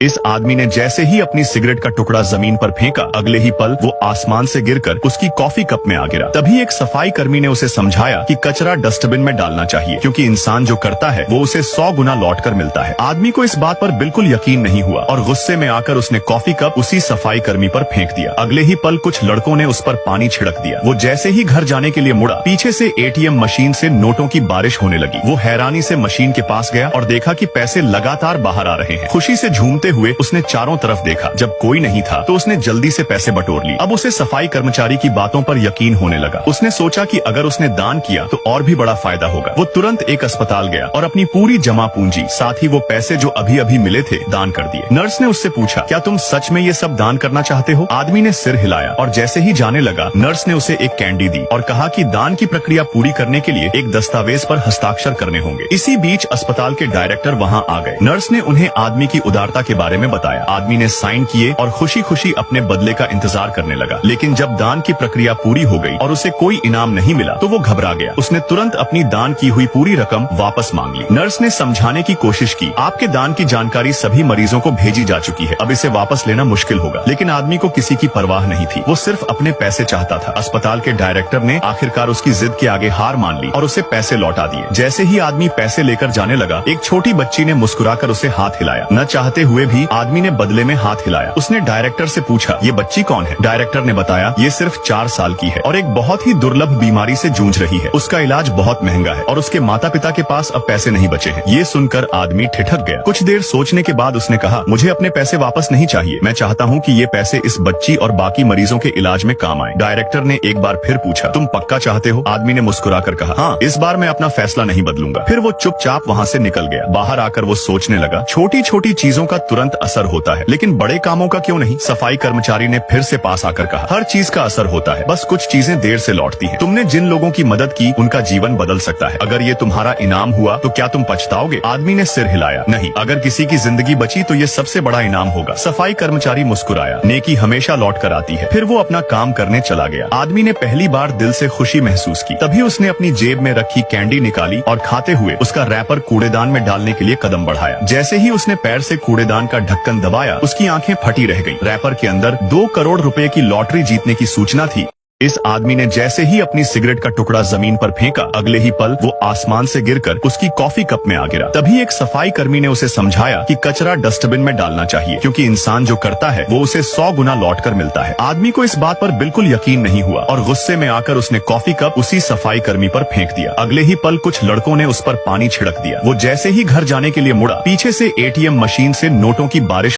इस आदमी ने जैसे ही अपनी सिगरेट का टुकड़ा जमीन पर फेंका, अगले ही पल वो आसमान से गिरकर उसकी कॉफी कप में आ गिरा। तभी एक सफाई कर्मी ने उसे समझाया कि कचरा डस्टबिन में डालना चाहिए, क्योंकि इंसान जो करता है वो उसे 100 गुना लौट कर मिलता है। आदमी को इस बात पर बिल्कुल यकीन नहीं हुआ और गुस्से में आकर उसने कॉफी कप उसी सफाई कर्मी पर फेंक दिया। अगले ही पल कुछ लड़कों ने उस पर पानी छिड़क दिया। वो जैसे ही घर जाने के लिए मुड़ा, पीछे से एटीएम मशीन से नोटों की बारिश होने लगी। वो हैरानी से मशीन के पास गया और देखा कि पैसे लगातार बाहर आ रहे हैं। खुशी से झूमते हुए उसने चारों तरफ देखा। जब कोई नहीं था तो उसने जल्दी से पैसे बटोर ली। अब उसे सफाई कर्मचारी की बातों पर यकीन होने लगा। उसने सोचा कि अगर उसने दान किया तो और भी बड़ा फायदा होगा। वो तुरंत एक अस्पताल गया और अपनी पूरी जमा पूंजी, साथ ही वो पैसे जो अभी अभी मिले थे, दान कर दिए। नर्स ने उससे पूछा, क्या तुम सच में ये सब दान करना चाहते हो? आदमी ने सिर हिलाया और जैसे ही जाने लगा, नर्स ने उसे एक कैंडी दी और कहा कि दान की प्रक्रिया पूरी करने के लिए एक दस्तावेज पर हस्ताक्षर करने होंगे। इसी बीच अस्पताल के डायरेक्टर वहाँ आ गए। नर्स ने उन्हें आदमी की उदारता के बारे में बताया। आदमी ने साइन किए और खुशी खुशी अपने बदले का इंतजार करने लगा। लेकिन जब दान की प्रक्रिया पूरी हो गई और उसे कोई इनाम नहीं मिला तो वो घबरा गया। उसने तुरंत अपनी दान की हुई पूरी रकम वापस मांग ली। नर्स ने समझाने की कोशिश की, आपके दान की जानकारी सभी मरीजों को भेजी जा चुकी है, अब इसे वापस लेना मुश्किल होगा। लेकिन आदमी को किसी की परवाह नहीं थी, वो सिर्फ अपने पैसे चाहता था। अस्पताल के डायरेक्टर ने आखिरकार उसकी जिद के आगे हार मान ली और उसे पैसे लौटा दिए। जैसे ही आदमी पैसे लेकर जाने लगा, एक छोटी बच्ची ने मुस्कुराकर उसे हाथ हिलाया। न चाहते हुए भी आदमी ने बदले में हाथ हिलाया। उसने डायरेक्टर से पूछा, ये बच्ची कौन है? डायरेक्टर ने बताया, ये सिर्फ 4 साल की है और एक बहुत ही दुर्लभ बीमारी से जूझ रही है। उसका इलाज बहुत महंगा है और उसके माता पिता के पास अब पैसे नहीं बचे हैं। ये सुनकर आदमी ठिठक गया। कुछ देर सोचने के बाद उसने कहा, मुझे अपने पैसे वापस नहीं चाहिए। मैं चाहता हूँ कि ये पैसे इस बच्ची और बाकी मरीजों के इलाज में काम आए। डायरेक्टर ने एक बार फिर पूछा, तुम पक्का चाहते हो? आदमी ने मुस्कुराकर कहा, हाँ, इस बार मैं अपना फैसला नहीं बदलूंगा। फिर वो चुपचाप वहाँ से निकल गया। बाहर आकर वो सोचने लगा, छोटी छोटी चीजों का तुरंत असर होता है, लेकिन बड़े कामों का क्यों नहीं? सफाई कर्मचारी ने फिर से पास आकर कहा, हर चीज का असर होता है, बस कुछ चीजें देर से लौटती हैं। तुमने जिन लोगों की मदद की उनका जीवन बदल सकता है। अगर ये तुम्हारा इनाम हुआ तो क्या तुम पछताओगे? आदमी ने सिर हिलाया, नहीं, अगर किसी की जिंदगी बची तो ये सबसे बड़ा इनाम होगा। सफाई कर्मचारी मुस्कुराया, नेकी हमेशा लौट कर आती है। फिर वो अपना काम करने चला गया। आदमी ने पहली बार दिल से खुशी महसूस की। तभी उसने अपनी जेब में रखी कैंडी निकाली और खाते हुए उसका रैपर कूड़ेदान में डालने के लिए कदम बढ़ाया। जैसे ही उसने पैर से कूड़ेदान का ढक्कन दबाया, उसकी आंखें फटी रह गईं। रैपर के अंदर 2 करोड़ रुपए की लॉटरी जीतने की सूचना थी। इस आदमी ने जैसे ही अपनी सिगरेट का टुकड़ा जमीन पर फेंका, अगले ही पल वो आसमान से गिरकर उसकी कॉफी कप में आ गिरा। तभी एक सफाई कर्मी ने उसे समझाया कि कचरा डस्टबिन में डालना चाहिए, क्योंकि इंसान जो करता है वो उसे 100 गुना लौट कर मिलता है। आदमी को इस बात पर बिल्कुल यकीन नहीं हुआ और गुस्से में आकर उसने कॉफी कप उसी सफाई कर्मी पर फेंक दिया। अगले ही पल कुछ लड़कों ने उस पर पानी छिड़क दिया। वो जैसे ही घर जाने के लिए मुड़ा, पीछे से एटीएम मशीन से नोटों की बारिश